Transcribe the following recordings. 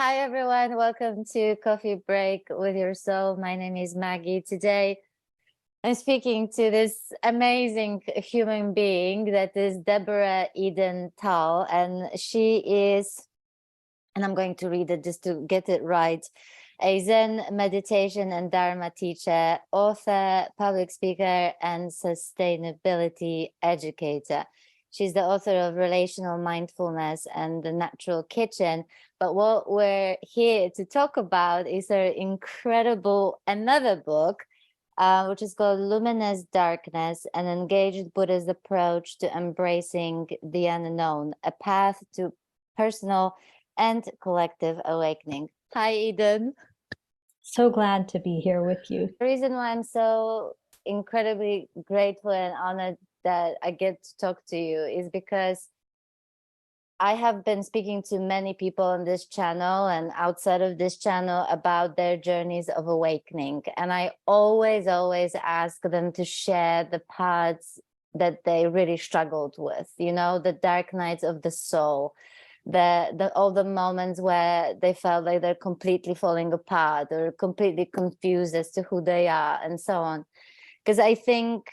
Hi, everyone. Welcome to Coffee Break with Your Soul. My name is Maggie. Today, I'm speaking to this amazing human being that is Deborah Eden Tull. And she is, and I'm going to read it just to get it right, a Zen meditation and Dharma teacher, author, public speaker, and sustainability educator. She's the author of Relational Mindfulness and The Natural Kitchen. But what we're here to talk about is her incredible another book, which is called Luminous Darkness, an engaged Buddha's approach to embracing the unknown, a path to personal and collective awakening. Hi, Eden. So glad to be here with you. The reason why I'm so incredibly grateful and honored that I get to talk to you is because I have been speaking to many people on this channel and outside of this channel about their journeys of awakening. And I always ask them to share the parts that they really struggled with, you know, the dark nights of the soul, all the moments where they felt like they're completely falling apart or completely confused as to who they are and so on. Because I think,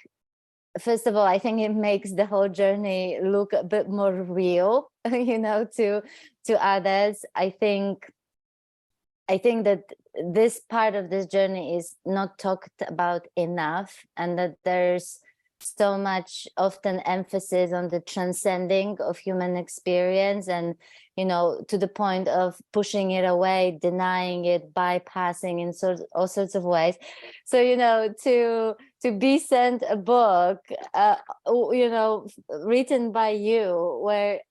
first of all, I think it makes the whole journey look a bit more real, you know, to others. I think that this part of this journey is not talked about enough, and that there's so much often emphasis on the transcending of human experience, and you know, to the point of pushing it away, denying it, bypassing in all sorts of ways. So you know, to be sent a book you know, written by you, where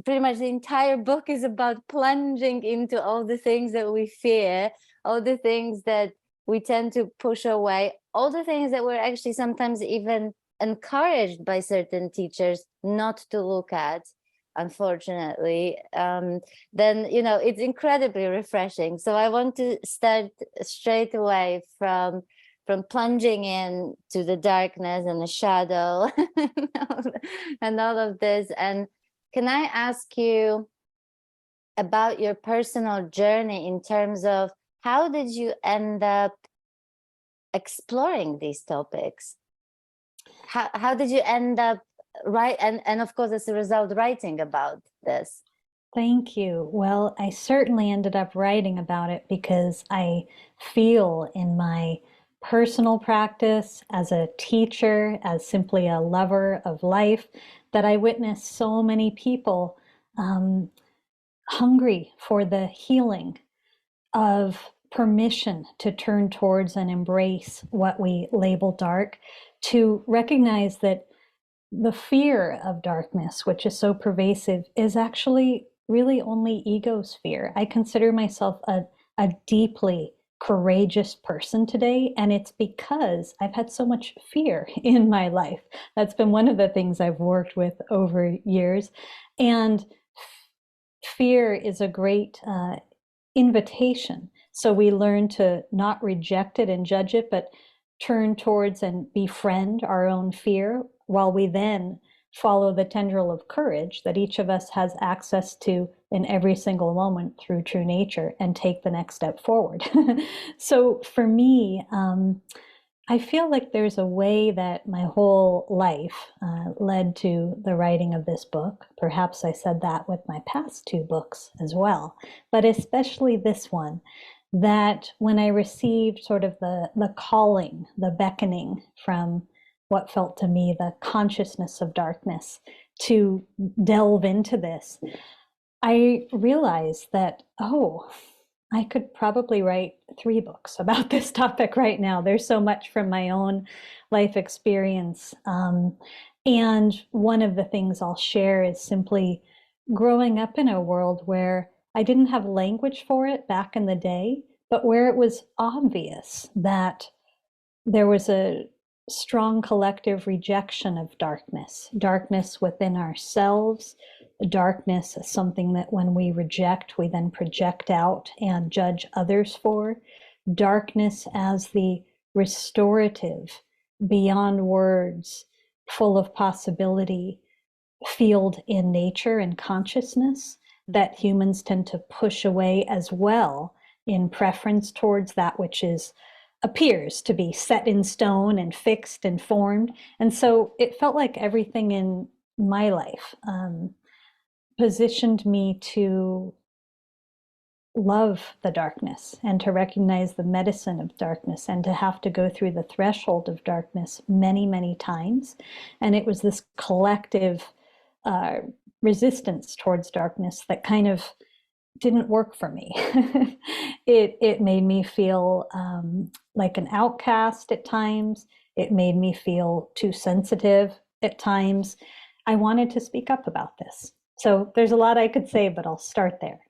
pretty much the entire book is about plunging into all the things that we fear, all the things that we tend to push away, all the things that we're actually sometimes even encouraged by certain teachers not to look at, unfortunately, then, you know, it's incredibly refreshing. So I want to start straight away from plunging into the darkness and the shadow and all of this. And can I ask you about your personal journey in terms of how did you end up exploring these topics? How did you end up and of course, as a result, writing about this? Thank you. Well, I certainly ended up writing about it because I feel in my personal practice as a teacher, as simply a lover of life, that I witness so many people hungry for the healing of permission to turn towards and embrace what we label dark, to recognize that the fear of darkness, which is so pervasive, is actually really only ego's fear. I consider myself a deeply courageous person today, and it's because I've had so much fear in my life. That's been one of the things I've worked with over years. And fear is a great invitation. So we learn to not reject it and judge it, but turn towards and befriend our own fear, while we then follow the tendril of courage that each of us has access to in every single moment through true nature, and take the next step forward. So for me, I feel like there's a way that my whole life led to the writing of this book. Perhaps I said that with my past two books as well, but especially this one, that when I received sort of the calling, the beckoning from what felt to me the consciousness of darkness to delve into this, I realized that, oh, I could probably write 3 books about this topic right now. There's so much from my own life experience. And one of the things I'll share is simply growing up in a world where I didn't have language for it back in the day, but where it was obvious that there was a strong collective rejection of darkness, darkness within ourselves, darkness is something that when we reject, we then project out and judge others for. Darkness as the restorative, beyond words, full of possibility field in nature and consciousness that humans tend to push away as well in preference towards that which is appears to be set in stone and fixed and formed. And so it felt like everything in my life positioned me to love the darkness and to recognize the medicine of darkness and to have to go through the threshold of darkness many, many times. And it was this collective uh, resistance towards darkness that kind of didn't work for me. It made me feel like an outcast at times. It made me feel too sensitive at times. I wanted to speak up about this. So there's a lot I could say, but I'll start there.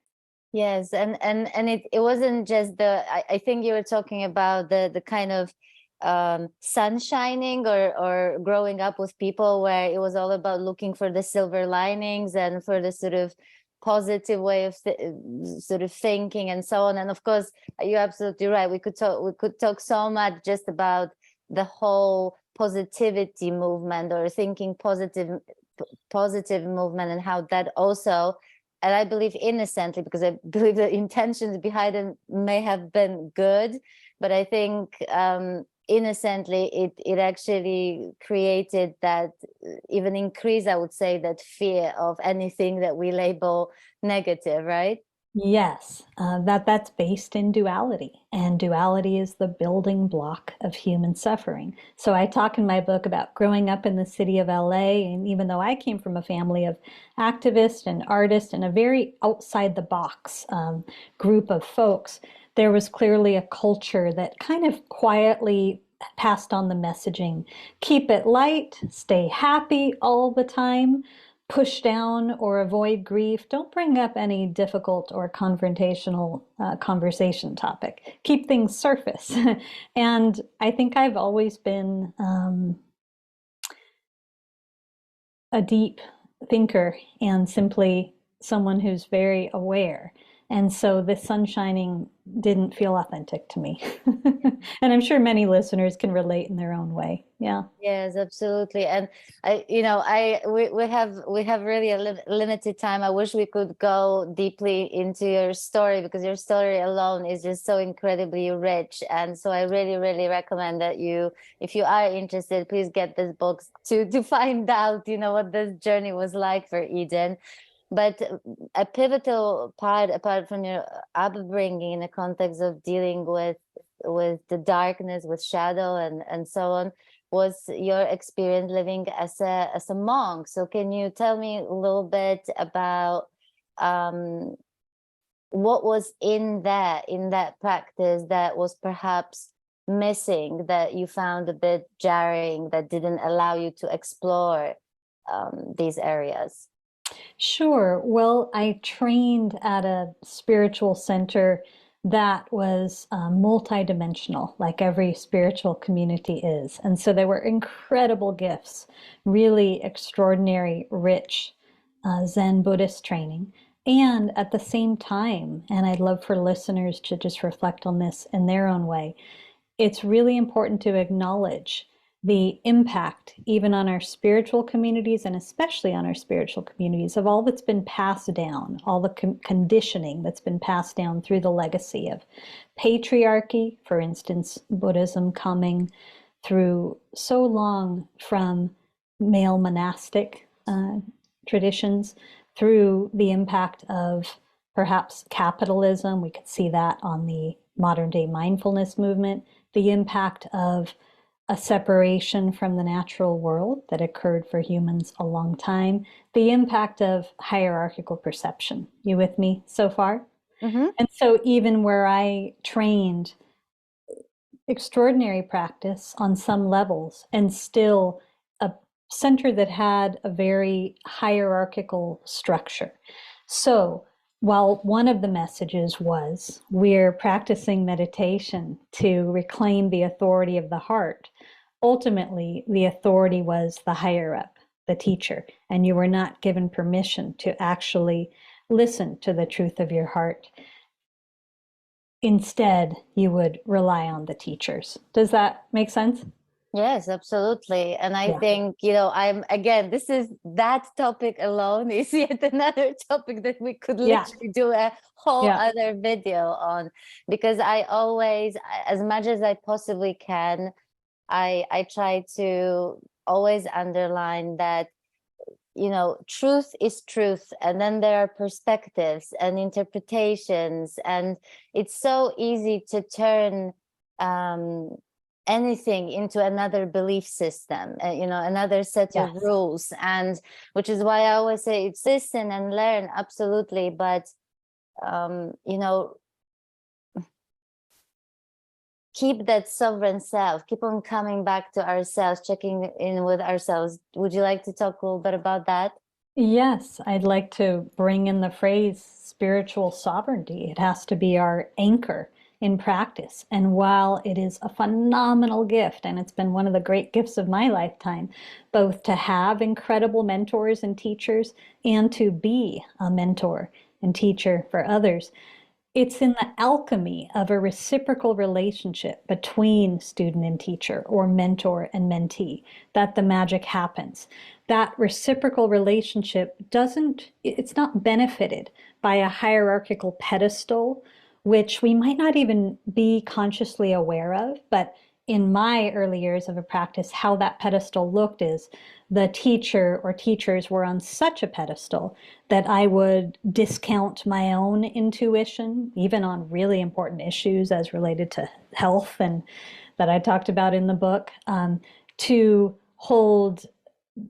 Yes, and it wasn't just I think you were talking about the kind of sun shining or growing up with people where it was all about looking for the silver linings and for the sort of positive way of sort of thinking and so on. And of course, you're absolutely right. We could talk so much just about the whole positivity movement or thinking positive movement, and how that also, and I believe innocently, because I believe the intentions behind it may have been good, but I think innocently it actually created that, even increase, I would say, that fear of anything that we label negative, right? Yes, that's based in duality, and duality is the building block of human suffering. So I talk in my book about growing up in the city of LA, and even though I came from a family of activists and artists and a very outside the box group of folks, there was clearly a culture that kind of quietly passed on the messaging: keep it light, stay happy all the time, push down or avoid grief. Don't bring up any difficult or confrontational conversation topic. Keep things surface. And I think I've always been a deep thinker and simply someone who's very aware. And so this sun shining didn't feel authentic to me. And I'm sure many listeners can relate in their own way. Yeah. Yes, absolutely. And we have really a limited time. I wish we could go deeply into your story, because your story alone is just so incredibly rich. And so I really, really recommend that you, if you are interested, please get this book to find out, what this journey was like for Eden. But a pivotal part, apart from your upbringing in the context of dealing with the darkness, with shadow, and so on, was your experience living as a monk. So can you tell me a little bit about what was in that practice that was perhaps missing, that you found a bit jarring, that didn't allow you to explore these areas? Sure. Well, I trained at a spiritual center that was multidimensional, like every spiritual community is. And so there were incredible gifts, really extraordinary, rich Zen Buddhist training. And at the same time, and I'd love for listeners to just reflect on this in their own way, it's really important to acknowledge the impact, even on our spiritual communities and especially on our spiritual communities, of all that's been passed down, all the conditioning that's been passed down through the legacy of patriarchy, for instance, Buddhism coming through so long from male monastic traditions, through the impact of perhaps capitalism. We could see that on the modern day mindfulness movement, the impact of a separation from the natural world that occurred for humans a long time, the impact of hierarchical perception. You with me so far? Mm-hmm. And so even where I trained, extraordinary practice on some levels, and still a center that had a very hierarchical structure. So while one of the messages was we're practicing meditation to reclaim the authority of the heart, ultimately the authority was the higher up, the teacher, and you were not given permission to actually listen to the truth of your heart. Instead, you would rely on the teachers. Does that make sense? Yes, absolutely. And I Yeah. think, I'm again, this is that topic alone is yet another topic that we could Yeah. literally do a whole Yeah. other video on, because I always, as much as I possibly can, I try to always underline that, truth is truth, and then there are perspectives and interpretations, and it's so easy to turn um, anything into another belief system, another set of Yes. rules, and which is why I always say it's listen and learn, absolutely, but um, you know keep that sovereign self, keep on coming back to ourselves, checking in with ourselves. Would you like to talk a little bit about that? Yes, I'd like to bring in the phrase spiritual sovereignty. It has to be our anchor in practice. And while it is a phenomenal gift, and it's been one of the great gifts of my lifetime, both to have incredible mentors and teachers and to be a mentor and teacher for others, it's in the alchemy of a reciprocal relationship between student and teacher or mentor and mentee that the magic happens. That reciprocal relationship it's not benefited by a hierarchical pedestal, which we might not even be consciously aware of. But in my early years of a practice, how that pedestal looked is the teacher or teachers were on such a pedestal that I would discount my own intuition, even on really important issues as related to health and that I talked about in the book, to hold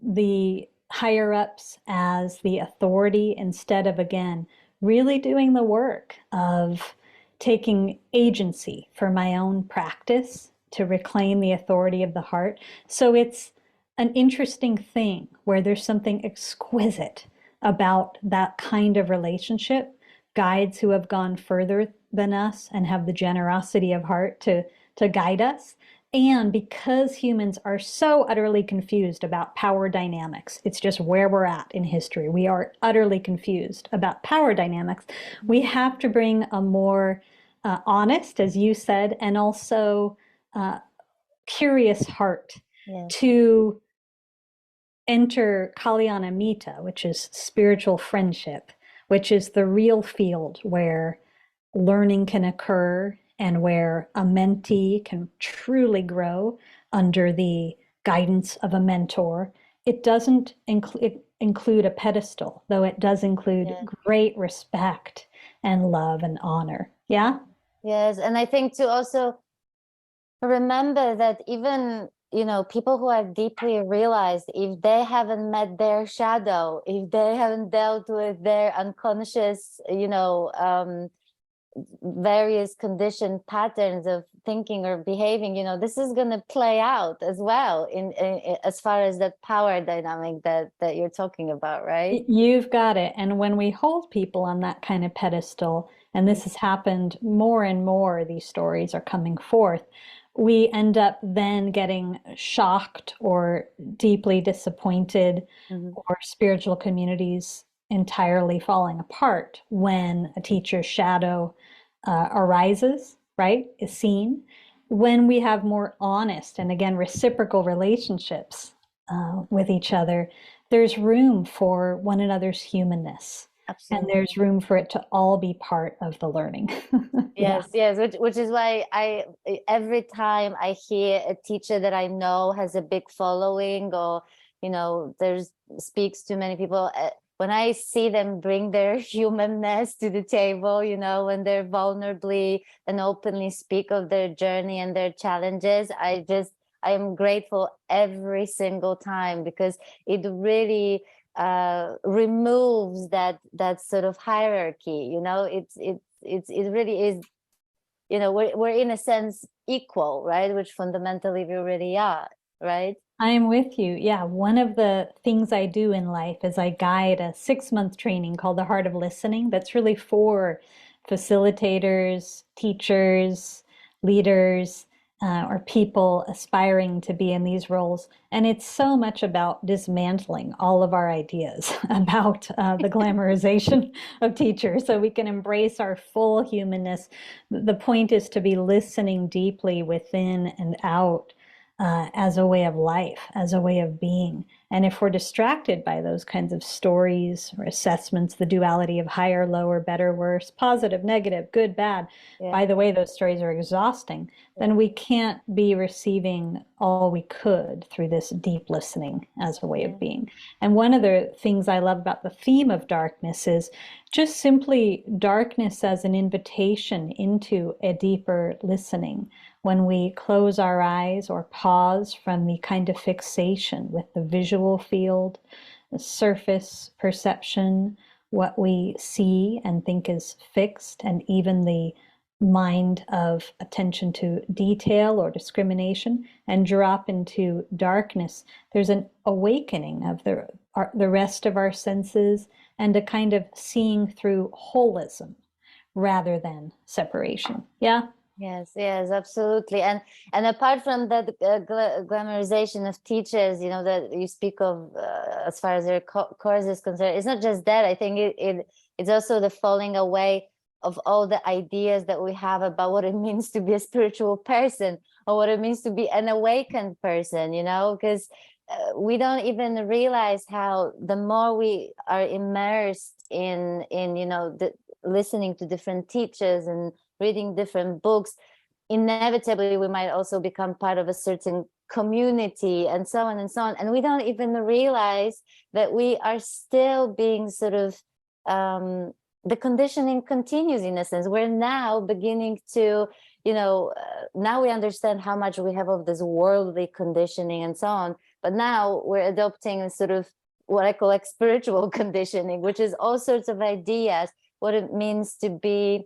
the higher ups as the authority instead of, again, really doing the work of taking agency for my own practice to reclaim the authority of the heart. So it's an interesting thing where there's something exquisite about that kind of relationship. Guides who have gone further than us and have the generosity of heart to guide us. And because humans are so utterly confused about power dynamics, it's just where we're at in history. We are utterly confused about power dynamics. We have to bring a more honest, as you said, and also curious heart Yes. to enter Kalyanamita, which is spiritual friendship, which is the real field where learning can occur and where a mentee can truly grow under the guidance of a mentor. It doesn't include a pedestal, though it does include Yeah. great respect and love and honor. Yeah? Yes, and I think to also remember that even, people who are deeply realized, if they haven't met their shadow, if they haven't dealt with their unconscious, various conditioned patterns of thinking or behaving, this is going to play out as well in as far as that power dynamic that you're talking about, right? You've got it. And when we hold people on that kind of pedestal, and this has happened more and more, these stories are coming forth, we end up then getting shocked or deeply disappointed, Mm-hmm. or spiritual communities entirely falling apart when a teacher's shadow arises, right? Is seen. When we have more honest and again reciprocal relationships with each other, there's room for one another's humanness, and Absolutely. there's room for it to all be part of the learning. Yeah. Yes, yes, which is why every time I hear a teacher that I know has a big following, or there's speaks to many people, when I see them bring their humanness to the table, when they're vulnerably and openly speak of their journey and their challenges, I am grateful every single time, because it really removes that sort of hierarchy. It really is, we're in a sense equal, right? Which fundamentally we really are, right? I'm with you. Yeah, one of the things I do in life is I guide a 6-month training called the Heart of Listening that's really for facilitators, teachers, leaders, or people aspiring to be in these roles. And it's so much about dismantling all of our ideas about the glamorization of teachers so we can embrace our full humanness. The point is to be listening deeply within and out as a way of life, as a way of being. And if we're distracted by those kinds of stories or assessments, the duality of higher, lower, better, worse, positive, negative, good, bad, Yeah. by the way, those stories are exhausting, Yeah. then we can't be receiving all we could through this deep listening as a way Yeah. of being. And one of the things I love about the theme of darkness is just simply darkness as an invitation into a deeper listening. When we close our eyes or pause from the kind of fixation with the visual field, the surface perception, what we see and think is fixed, and even the mind of attention to detail or discrimination, and drop into darkness, there's an awakening of the rest of our senses and a kind of seeing through holism rather than separation. Yeah. Yes, yes, absolutely. And apart from that glamorization of teachers, you know, that you speak of as far as their course is concerned, it's not just that. I think it's also the falling away of all the ideas that we have about what it means to be a spiritual person or what it means to be an awakened person, you know, because we don't even realize how the more we are immersed in you know, listening to different teachers and reading different books, inevitably we might also become part of a certain community and so on and so on. And we don't even realize that we are still being sort of, the conditioning continues in a sense. We're now beginning to, you know, now we understand how much we have of this worldly conditioning and so on. But now we're adopting a sort of what I call like spiritual conditioning, which is all sorts of ideas, what it means to be,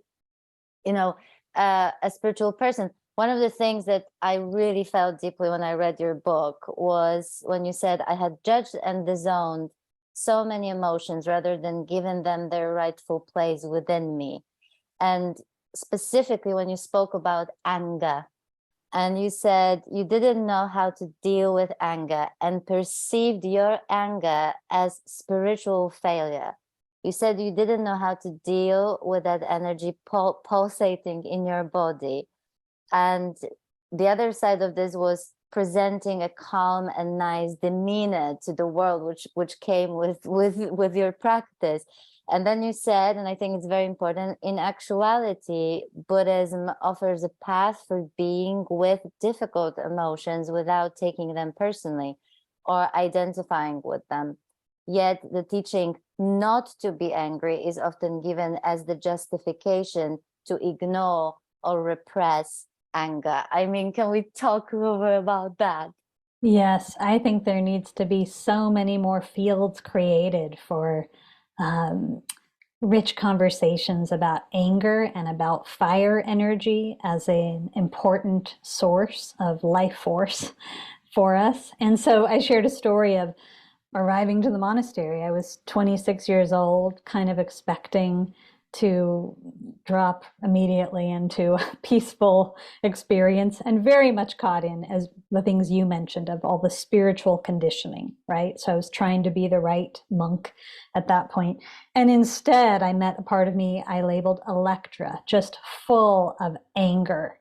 you know, a spiritual person. One of the things that I really felt deeply when I read your book was when you said, I had judged and disowned so many emotions rather than given them their rightful place within me. And specifically when you spoke about anger, and you said you didn't know how to deal with anger and perceived your anger as spiritual failure. You said you didn't know how to deal with that energy pulsating in your body. And the other side of this was presenting a calm and nice demeanor to the world, which came with your practice. And then you said, and I think it's very important, in actuality, Buddhism offers a path for being with difficult emotions without taking them personally or identifying with them. Yet the teaching not to be angry is often given as the justification to ignore or repress anger. I mean, can we talk a little bit about that? Yes, I think there needs to be so many more fields created for um, rich conversations about anger and about fire energy as an important source of life force for us. And so I shared a story of arriving to the monastery. I was 26 years old, kind of expecting to drop immediately into a peaceful experience, and very much caught in as the things you mentioned of all the spiritual conditioning, right? So I was trying to be the right monk at that point. And instead, I met a part of me I labeled Electra, just full of anger,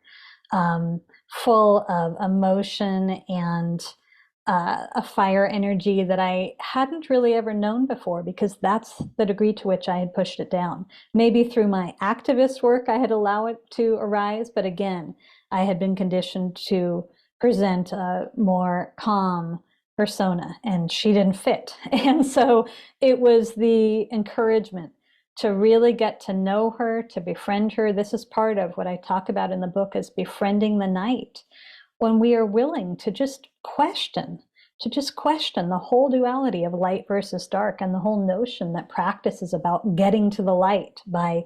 full of emotion and a fire energy that I hadn't really ever known before, because that's the degree to which I had pushed it down. Maybe through my activist work, I had allowed it to arise, but again, I had been conditioned to present a more calm persona, and she didn't fit. And so it was the encouragement to really get to know her, to befriend her. This is part of what I talk about in the book as befriending the night, when we are willing to just question the whole duality of light versus dark, and the whole notion that practice is about getting to the light by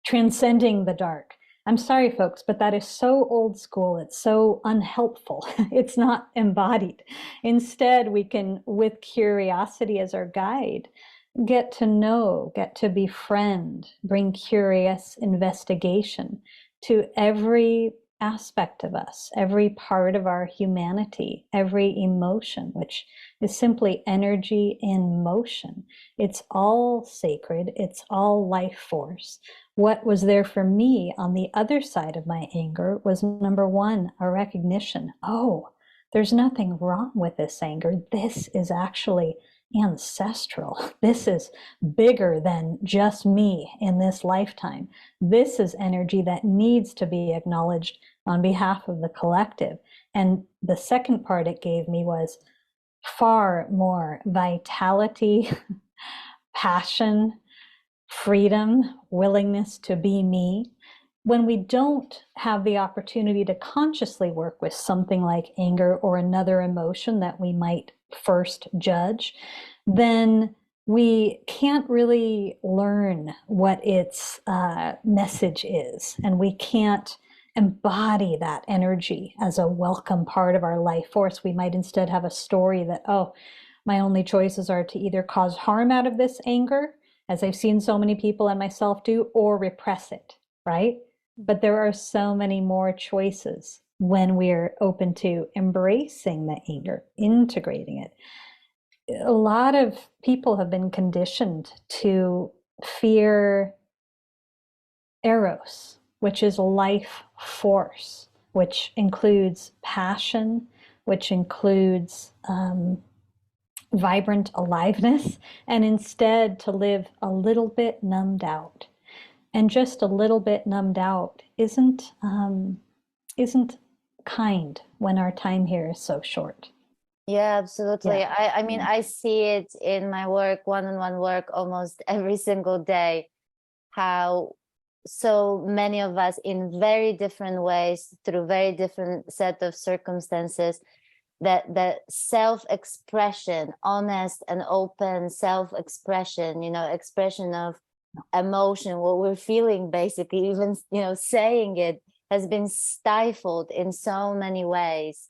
transcending the dark. I'm sorry, folks, but that is so old school. It's so unhelpful. It's not embodied. Instead, we can, with curiosity as our guide, get to know, get to befriend, bring curious investigation to every aspect of us, every part of our humanity, every emotion, which is simply energy in motion. It's all sacred, it's all life force. What was there for me on the other side of my anger was, number one, a recognition, oh, there's nothing wrong with this anger. This is actually ancestral. This is bigger than just me in this lifetime. This is energy that needs to be acknowledged on behalf of the collective. And the second part it gave me was far more vitality, passion, freedom, willingness to be me. When we don't have the opportunity to consciously work with something like anger or another emotion that we might first judge, then we can't really learn what its message is, and we can't embody that energy as a welcome part of our life force. We might instead have a story that, oh, my only choices are to either cause harm out of this anger, as I've seen so many people and myself do, or repress it, right? But there are so many more choices when we're open to embracing the anger, integrating it. A lot of people have been conditioned to fear eros, which is life force, which includes passion, which includes vibrant aliveness, and instead to live a little bit numbed out. And just a little bit numbed out isn't kind when our time here is so short. Yeah, absolutely. Yeah. I mean, I see it in my work, one-on-one work, almost every single day, how so many of us in very different ways, through very different set of circumstances, that self-expression, honest and open self-expression, expression of emotion, what we're feeling, basically, even, saying it, has been stifled in so many ways,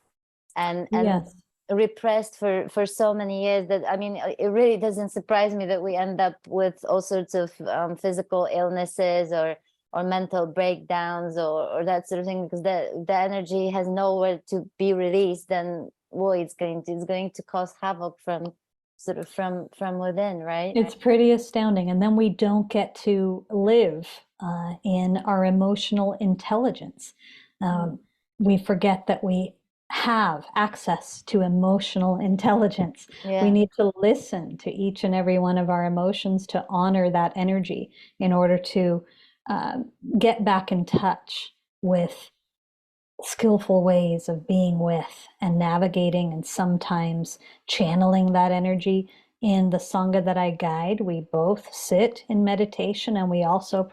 and Yes. repressed for so many years, that, I mean, it really doesn't surprise me that we end up with all sorts of physical illnesses, or mental breakdowns, or that sort of thing, because the energy has nowhere to be released. Then, well, it's going to cause havoc from sort of from within, right? It's pretty astounding. And then we don't get to live in our emotional intelligence. Um, we forget that we have access to emotional intelligence. We Yeah, need to listen to each and every one of our emotions to honor that energy in order to uh, get back in touch with skillful ways of being with and navigating and sometimes channeling that energy. In the Sangha that I guide, we both sit in meditation, and we also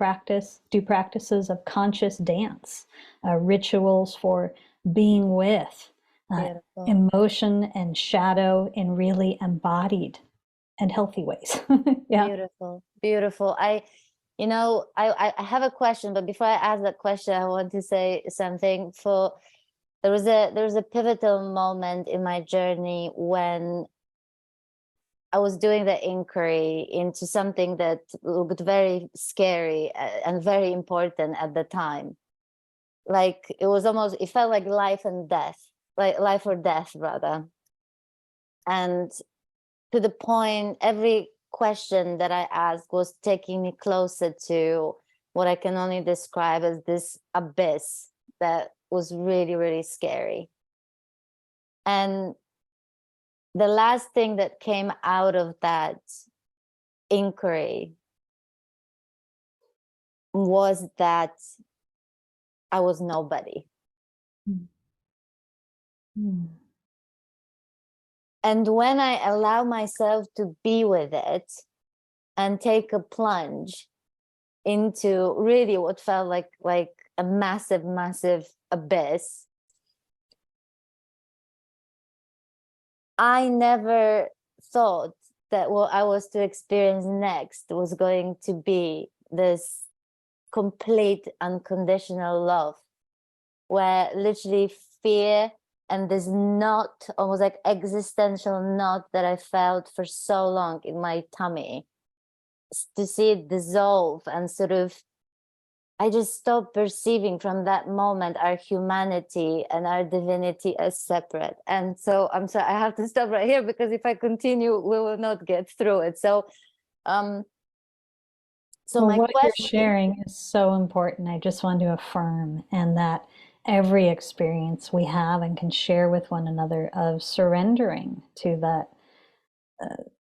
do practices of conscious dance, rituals for being with uh, beautiful. emotion and shadow in really embodied and healthy ways. Yeah. Beautiful, beautiful. I have a question, but before I ask that question, I want to say something. There was a pivotal moment in my journey when I was doing the inquiry into something that looked very scary and very important at the time. Like, it felt like life and death, like life or death, rather. And to the point, every question that I asked was taking me closer to what I can only describe as this abyss that was really, really scary. And the last thing that came out of that inquiry was that I was nobody. Mm. And when I allow myself to be with it and take a plunge into really what felt like a massive, massive abyss, I never thought that what I was to experience next was going to be this complete unconditional love, where literally fear and this knot, almost like existential knot that I felt for so long in my tummy, to see it dissolve, and sort of, I just stopped perceiving from that moment our humanity and our divinity as separate. And so I'm sorry, I have to stop right here, because if I continue, we will not get through it. Um, so Well, my what you're question, sharing is so important. I just want to affirm, and that every experience we have and can share with one another of surrendering to that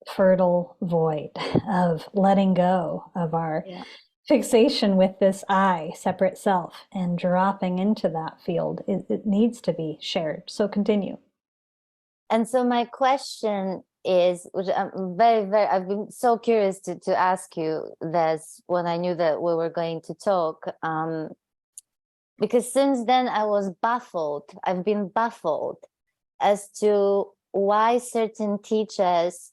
fertile void, of letting go of our Yeah. fixation with this I, separate self, and dropping into that field. It needs to be shared. So continue. And so my question is, which I'm I've been so curious to ask you this when I knew that we were going to talk, because since then I was baffled. I've been baffled as to why certain teachers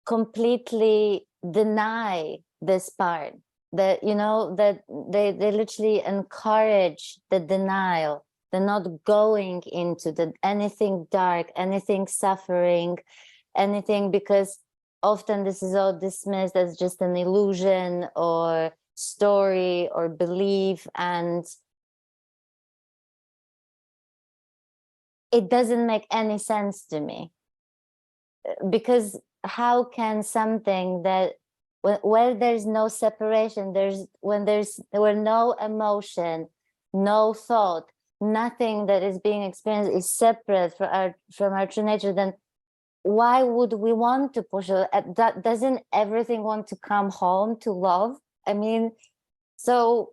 completely deny this part, that that they literally encourage the denial, the not going into the anything dark, anything suffering, anything, because often this is all dismissed as just an illusion or story or belief, and it doesn't make any sense to me, because how can something that where there's no separation, where no emotion, no thought, nothing that is being experienced is separate from our true nature, then why would we want to push it? That doesn't everything want to come home to love? I mean, so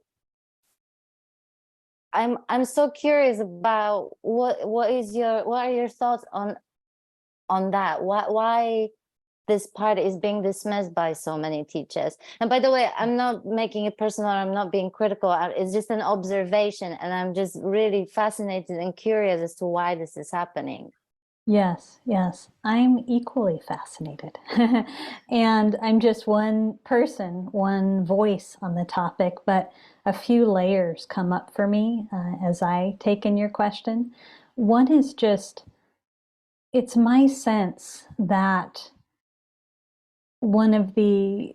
I'm so curious about what are your thoughts on that? Why this part is being dismissed by so many teachers? And by the way, I'm not making it personal, I'm not being critical, it's just an observation, and I'm just really fascinated and curious as to why this is happening. Yes, yes. I'm equally fascinated. And I'm just one person, one voice on the topic, but a few layers come up for me as I take in your question. One is just, it's my sense that one of the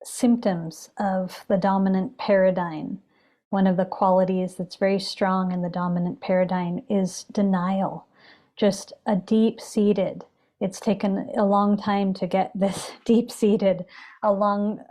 symptoms of the dominant paradigm, one of the qualities that's very strong in the dominant paradigm is denial, just a deep-seated. It's taken a long time to get this deep-seated, a long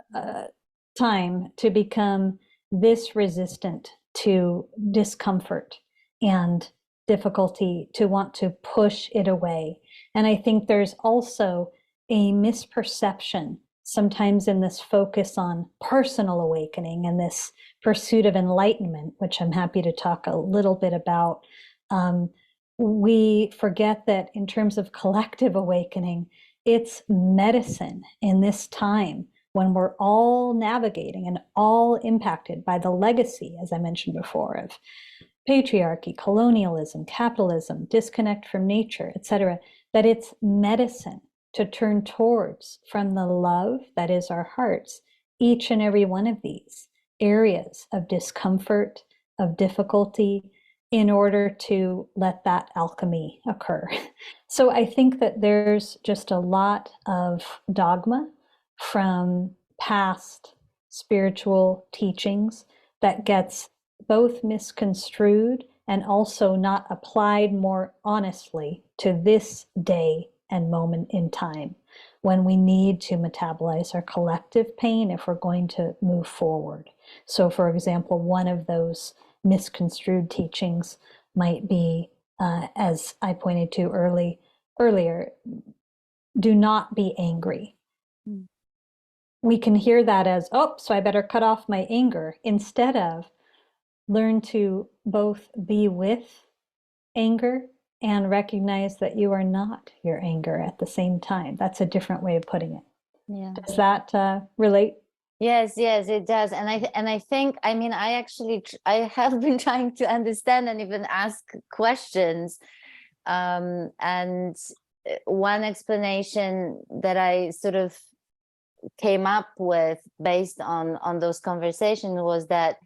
time to become this resistant to discomfort and difficulty, to want to push it away. And I think there's also a misperception sometimes in this focus on personal awakening and this pursuit of enlightenment, which I'm happy to talk a little bit about. We forget that in terms of collective awakening, it's medicine in this time when we're all navigating and all impacted by the legacy, as I mentioned before, of patriarchy, colonialism, capitalism, disconnect from nature, etc., that it's medicine to turn towards from the love that is our hearts, each and every one of these areas of discomfort, of difficulty, in order to let that alchemy occur. So I think that there's just a lot of dogma from past spiritual teachings that gets both misconstrued and also not applied more honestly to this day and moment in time, when we need to metabolize our collective pain if we're going to move forward. So, for example, one of those misconstrued teachings might be, as I pointed to earlier, do not be angry. Mm. We can hear that as, oh, so I better cut off my anger, instead of learn to both be with anger and recognize that you are not your anger at the same time. That's a different way of putting it. Yeah. Does that relate? Yes, it does. And I think, I mean, I have been trying to understand and even ask questions. And one explanation that I sort of came up with based on those conversations was that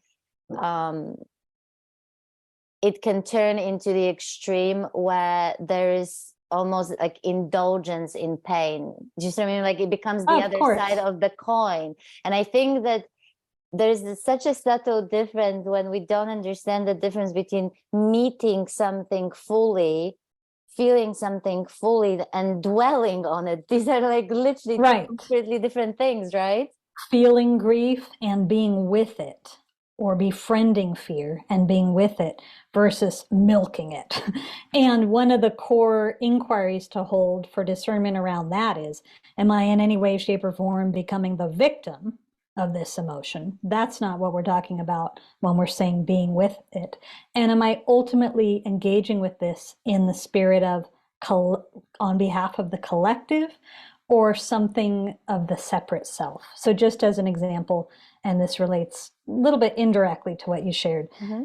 it can turn into the extreme where there is almost like indulgence in pain. Do you see what I mean? Like it becomes the other side of the coin. And I think that there's such a subtle difference when we don't understand the difference between meeting something fully, feeling something fully, and dwelling on it. These are like literally two completely different things, right? Feeling grief and being with it or befriending fear and being with it versus milking it. And one of the core inquiries to hold for discernment around that is, am I in any way, shape, or form becoming the victim of this emotion? That's not what we're talking about when we're saying being with it. And am I ultimately engaging with this in the spirit of on behalf of the collective or something of the separate self? So just as an example, and this relates a little bit indirectly to what you shared. Mm-hmm.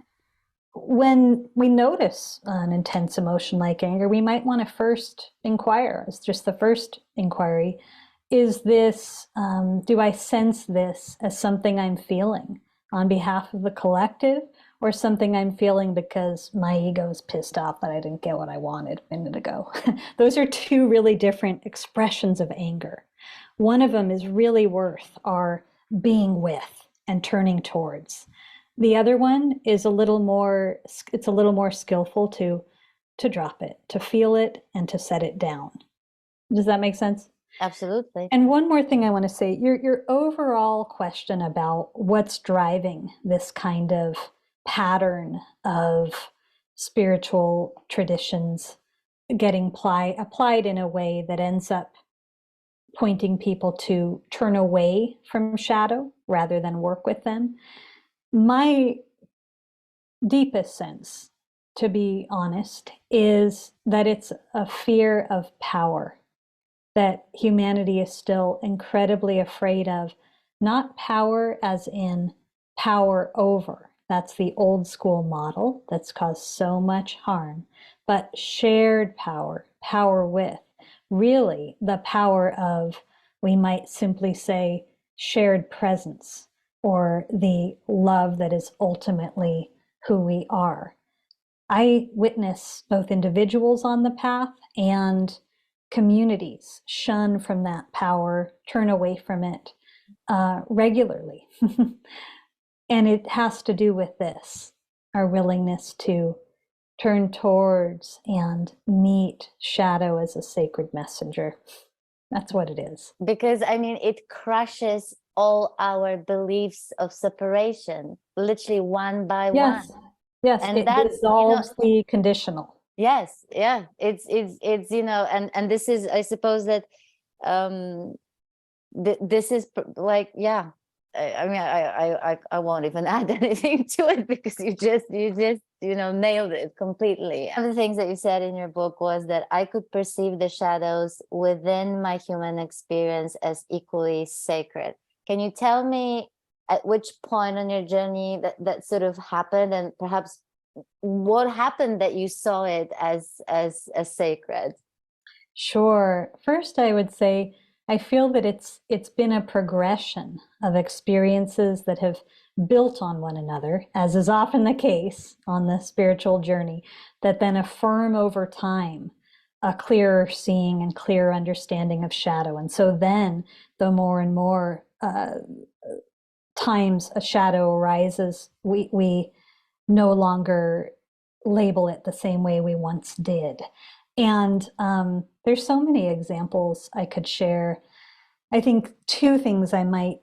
When we notice an intense emotion like anger, we might want to first inquire, it's just the first inquiry, is this, do I sense this as something I'm feeling on behalf of the collective, or something I'm feeling because my ego is pissed off that I didn't get what I wanted a minute ago? Those are two really different expressions of anger. One of them is really worth our being with and turning towards. The other one is a little more skillful to drop it, to feel it, and to set it down. Does that make sense? Absolutely. And one more thing I want to say, your overall question about what's driving this kind of pattern of spiritual traditions getting applied in a way that ends up pointing people to turn away from shadow rather than work with them. My deepest sense, to be honest, is that it's a fear of power that humanity is still incredibly afraid of. Not power as in power over. That's the old school model that's caused so much harm, but shared power, power with, really the power of, we might simply say, shared presence, or the love that is ultimately who we are. I witness both individuals on the path and communities shun from that power, turn away from it regularly. And it has to do with this, our willingness to turn towards and meet shadow as a sacred messenger. That's what it is. Because I mean, it crushes all our beliefs of separation, literally one by yes. one. Yes, And it that's, dissolves the conditional. Yes, yeah, it's and this is, I suppose that this is like, yeah, I mean, I won't even add anything to it, because you just nailed it completely. One of the things that you said in your book was that I could perceive the shadows within my human experience as equally sacred. Can you tell me at which point on your journey that sort of happened, and perhaps what happened that you saw it as sacred? Sure. First, I would say I feel that it's been a progression of experiences that have built on one another, as is often the case on the spiritual journey, that then affirm over time a clearer seeing and clearer understanding of shadow. And so then the more and more times a shadow arises, we no longer label it the same way we once did. And there's so many examples I could share. I think two things I might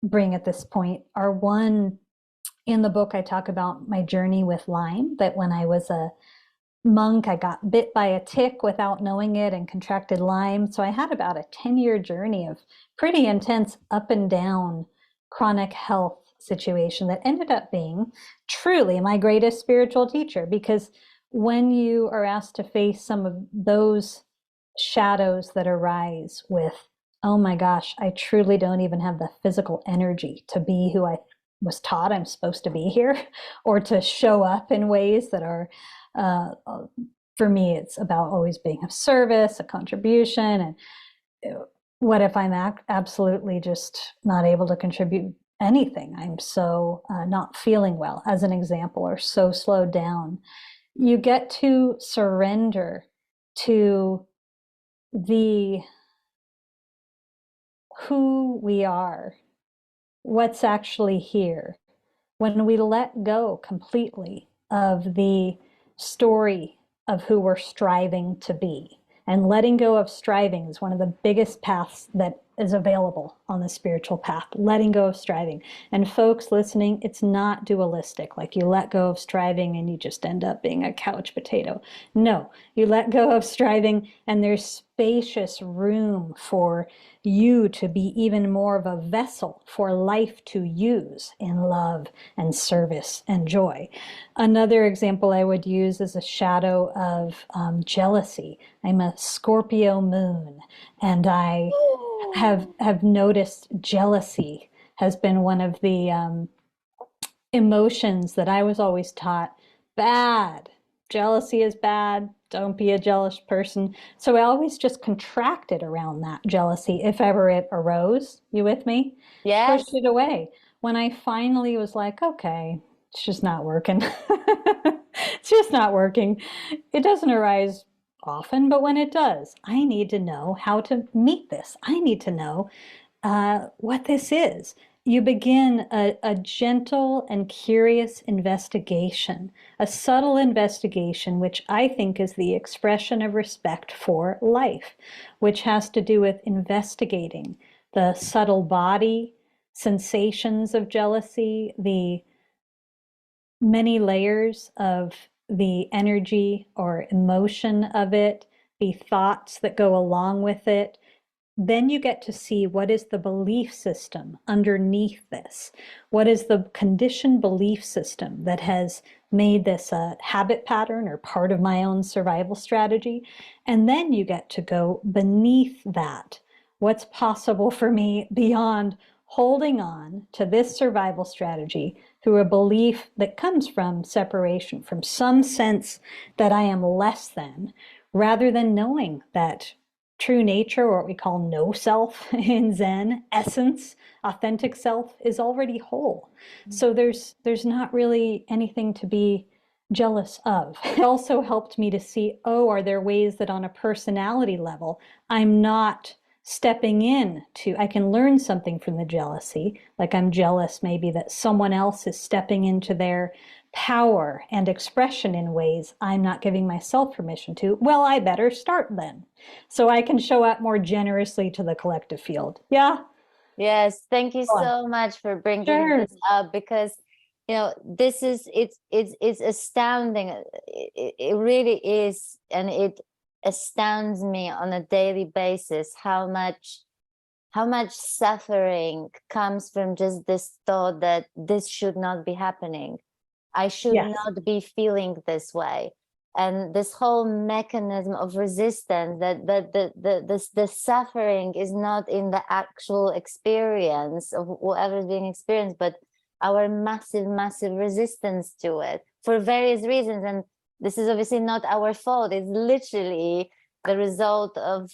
bring at this point are, one, in the book I talk about my journey with Lyme, that when I was a monk, I got bit by a tick without knowing it and contracted Lyme. So I had about a 10-year journey of pretty intense up and down chronic health situation that ended up being truly my greatest spiritual teacher, because when you are asked to face some of those shadows that arise with, oh my gosh, I truly don't even have the physical energy to be who I was taught I'm supposed to be here, or to show up in ways that are, for me, it's about always being of service, a contribution. And what if I'm absolutely just not able to contribute anything? I'm so not feeling well, as an example, or so slowed down. You get to surrender to the who we are, what's actually here, when we let go completely of the story of who we're striving to be. And letting go of striving is one of the biggest paths that is available on the spiritual path, letting go of striving. And folks listening, it's not dualistic, like you let go of striving and you just end up being a couch potato. No, you let go of striving and there's spacious room for you to be even more of a vessel for life to use in love and service and joy. Another example I would use is a shadow of jealousy. I'm a Scorpio moon, and I have noticed jealousy has been one of the emotions that I was always taught bad. Jealousy is bad. Don't be a jealous person. So I always just contracted around that jealousy if ever it arose. You with me? Yes. Pushed it away. When I finally was like, okay, it's just not working. It's just not working. It doesn't arise often, but when it does, I need to know how to meet this. I need to know what this is. You begin a gentle and curious investigation, a subtle investigation, which I think is the expression of respect for life, which has to do with investigating the subtle body sensations of jealousy, the many layers of the energy or emotion of it, the thoughts that go along with it. Then you get to see what is the belief system underneath this. What is the conditioned belief system that has made this a habit pattern or part of my own survival strategy? And then you get to go beneath that. What's possible for me beyond holding on to this survival strategy through a belief that comes from separation, from some sense that I am less than, rather than knowing that true nature, or what we call no self in Zen, essence, authentic self, is already whole. So there's not really anything to be jealous of. It also helped me to see, oh, are there ways that on a personality level, I'm not stepping in to, I can learn something from the jealousy, like I'm jealous maybe that someone else is stepping into their power and expression in ways I'm not giving myself permission to. Well, I better start then, so I can show up more generously to the collective field. Yeah. Yes, thank you Go on. so much for bringing Sure. this up, because this is it's astounding. It really is, and it astounds me on a daily basis how much suffering comes from just this thought that this should not be happening. I should Yes. not be feeling this way. And this whole mechanism of resistance, that the suffering is not in the actual experience of whatever is being experienced, but our massive resistance to it for various reasons. And this is obviously not our fault. It's literally the result of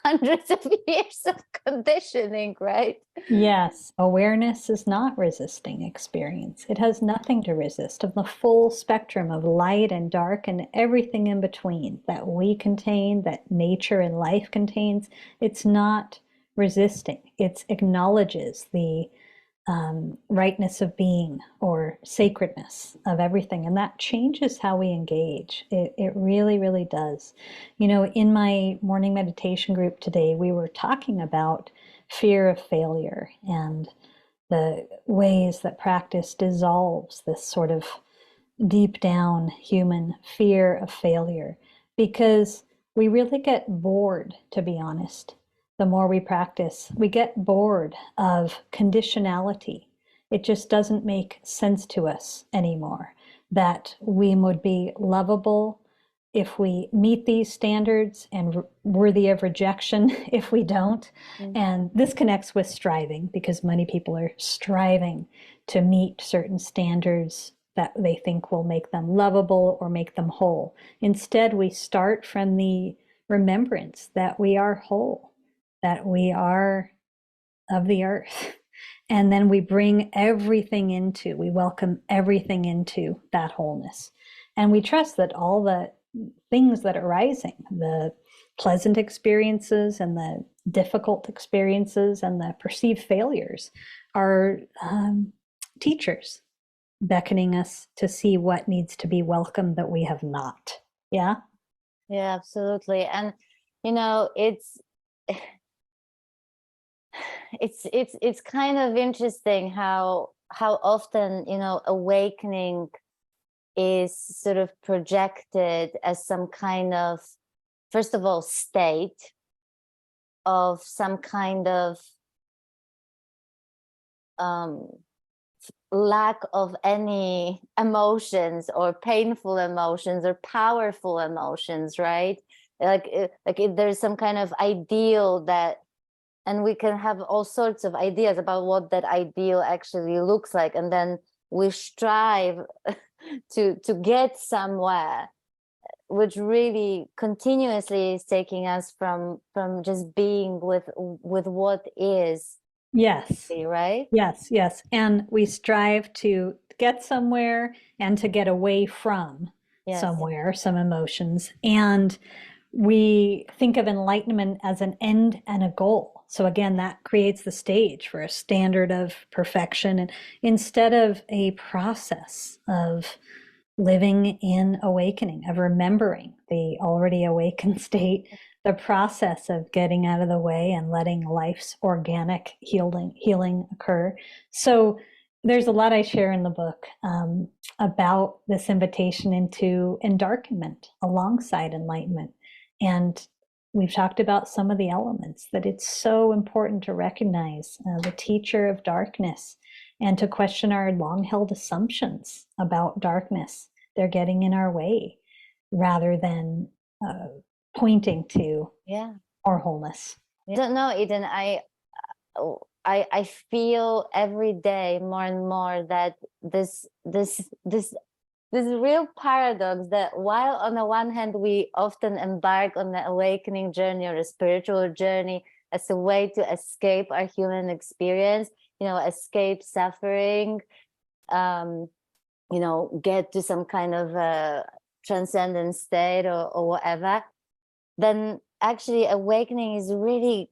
hundreds of years of conditioning, right? Yes, awareness is not resisting experience. It has nothing to resist of the full spectrum of light and dark and everything in between that we contain, that nature and life contains. It's not resisting. It acknowledges the rightness of being or sacredness of everything. And that changes how we engage. It really, really does. In my morning meditation group today, we were talking about fear of failure and the ways that practice dissolves this sort of deep down human fear of failure, because we really get bored, to be honest. The more we practice, we get bored of conditionality. It just doesn't make sense to us anymore that we would be lovable if we meet these standards and worthy of rejection if we don't. And this connects with striving, because many people are striving to meet certain standards that they think will make them lovable or make them whole. Instead, we start from the remembrance that we are whole, that we are of the earth. And then we bring everything into, we welcome everything into that wholeness. And we trust that all the things that are arising, the pleasant experiences and the difficult experiences and the perceived failures, are teachers beckoning us to see what needs to be welcomed that we have not. Yeah. Yeah, absolutely. And it's it's kind of interesting how often, you know, awakening is sort of projected as some kind of, first of all, state of some kind of lack of any emotions or painful emotions or powerful emotions, right? Like if there's some kind of ideal that, and we can have all sorts of ideas about what that ideal actually looks like, and then we strive to get somewhere, which really continuously is taking us from just being with what is. Yes. Right? Yes, yes. And we strive to get somewhere and to get away from somewhere, some emotions. And we think of enlightenment as an end and a goal. So again, that creates the stage for a standard of perfection, and instead of a process of living in awakening, of remembering the already awakened state, the process of getting out of the way and letting life's organic healing occur. So there's a lot I share in the book about this invitation into endarkenment alongside enlightenment. And we've talked about some of the elements that it's so important to recognize the teacher of darkness and to question our long-held assumptions about darkness. They're getting in our way rather than pointing to our wholeness. I don't know, Eden. I feel every day more and more that this real paradox, that while on the one hand we often embark on the awakening journey or a spiritual journey as a way to escape our human experience, you know, escape suffering, you know, get to some kind of transcendent state or whatever, then actually awakening is really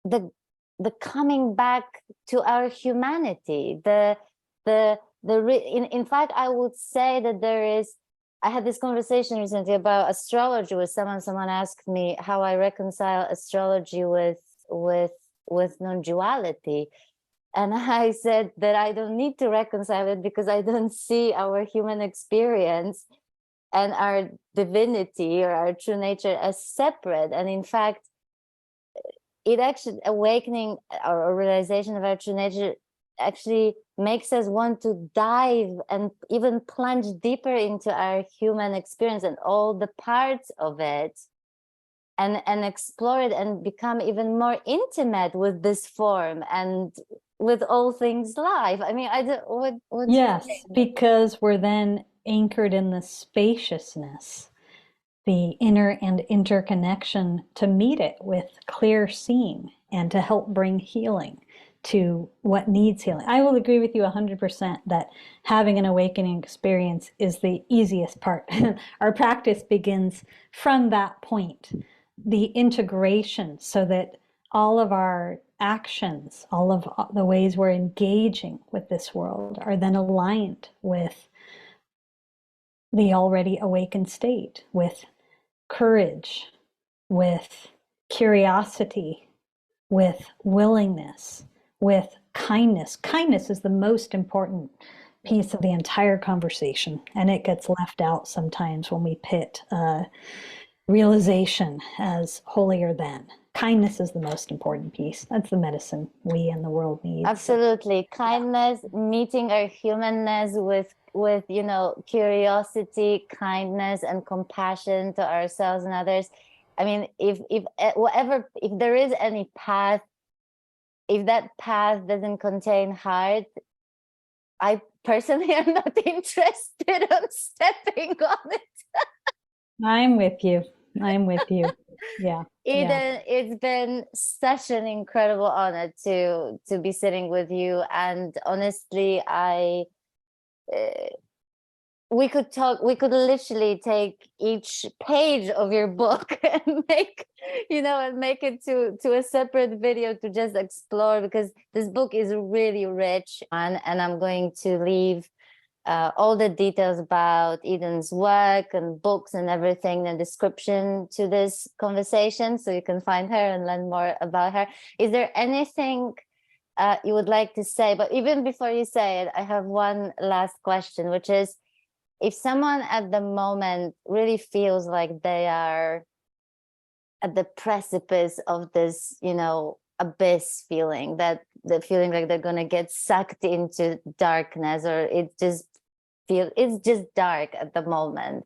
the coming back to our humanity. In fact, I would say that I had this conversation recently about astrology with someone. Someone asked me how I reconcile astrology with non-duality. And I said that I don't need to reconcile it because I don't see our human experience and our divinity or our true nature as separate. And in fact, it actually, awakening or realization of our true nature actually makes us want to dive and even plunge deeper into our human experience and all the parts of it, and explore it and become even more intimate with this form and with all things life. I mean, I don't, what Yes, because we're then anchored in the spaciousness, the inner and interconnection, to meet it with clear seeing and to help bring healing to what needs healing. I will agree with you 100% that having an awakening experience is the easiest part. Our practice begins from that point, the integration, so that all of our actions, all of the ways we're engaging with this world are then aligned with the already awakened state, with courage, with curiosity, with willingness, with kindness. Kindness is the most important piece of the entire conversation, and it gets left out sometimes when we pit realization as holier than. Kindness is the most important piece. That's the medicine we and the world need. Absolutely. Kindness, meeting our humanness with, you know, curiosity, kindness, and compassion to ourselves and others. I mean, if there is any path, if that path doesn't contain heart, I personally am not interested on stepping on it. I'm with you. I'm with you. Yeah. Eden, it's been such an incredible honor to be sitting with you. And honestly, we could literally take each page of your book and make it to a separate video to just explore, because this book is really rich. And I'm going to leave all the details about Eden's work and books and everything, the description to this conversation, so you can find her and learn more about her. Is there anything you would like to say? But even before you say it, I have one last question, which is, if someone at the moment really feels like they are at the precipice of this, abyss feeling, that the feeling like they're going to get sucked into darkness, or it's just dark at the moment,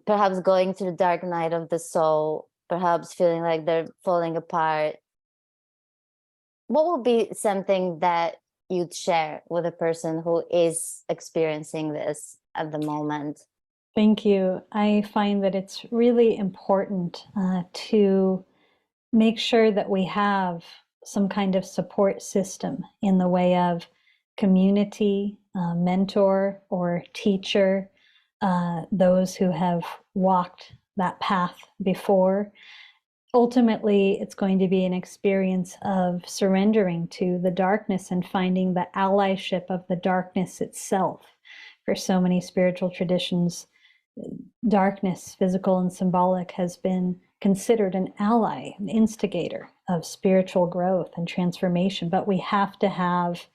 perhaps going through the dark night of the soul, perhaps feeling like they're falling apart, what would be something that you'd share with a person who is experiencing this at the moment? Thank you. I find that it's really important to make sure that we have some kind of support system in the way of community, mentor or teacher, those who have walked that path before. Ultimately, it's going to be an experience of surrendering to the darkness and finding the allyship of the darkness itself. For so many spiritual traditions, darkness, physical and symbolic, has been considered an ally, an instigator of spiritual growth and transformation. But we have to have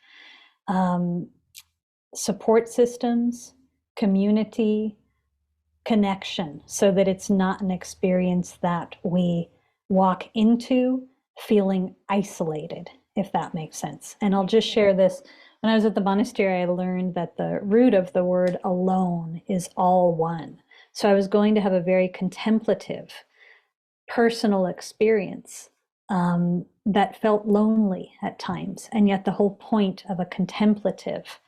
support systems, community, connection, so that it's not an experience that we walk into feeling isolated, if that makes sense. And I'll just share this. When I was at the monastery, I learned that the root of the word alone is all one. So I was going to have a very contemplative, personal experience that felt lonely at times. And yet the whole point of a contemplative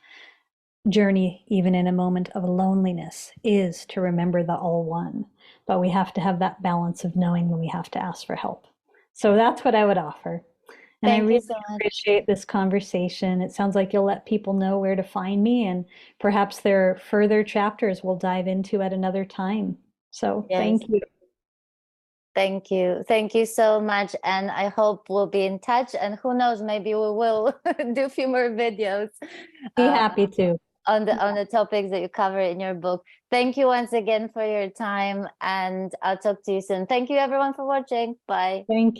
journey, even in a moment of loneliness, is to remember the all one. But we have to have that balance of knowing when we have to ask for help. So that's what I would offer. And I Thank you really so much. appreciate this conversation. It sounds like you'll let people know where to find me, and perhaps there are further chapters we'll dive into at another time. So Yes. thank you. Thank you. Thank you so much. And I hope we'll be in touch. And who knows, maybe we will do a few more videos Be happy to. on the topics that you cover in your book. Thank you once again for your time, and I'll talk to you soon. Thank you everyone for watching. Bye. Thank you.